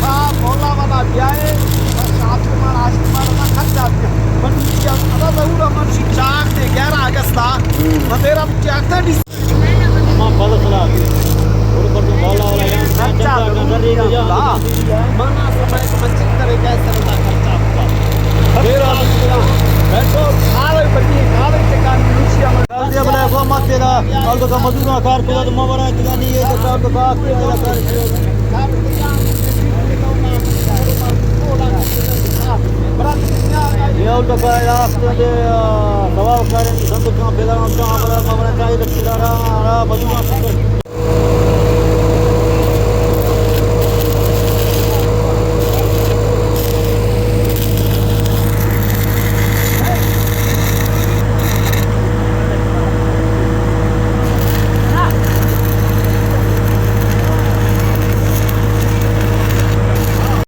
हाँ बोला वाला जाए सात कुमार आज कुमार ना खर्च जाती है पर ये अदा जरूर हम शिक्षक थे 11 अगस्त था मतेरा चाहते डी मां पता चला और पर तो बोला वाला यार खर्चा कर रही है माना समय को बचत करे कैसे ना खर्चा होगा मेरा बैठो खावे बड़ी खावे से काम रुचिया में ये बोले वो मत तेरा और तो मजदूर कार को तो मवरा तिगानी ये तो काम तो बात के वाला कर ये तो का आप तो दवा करें संत का बेला का हमारा मवरा चाहिए तो चिरारा मजदूर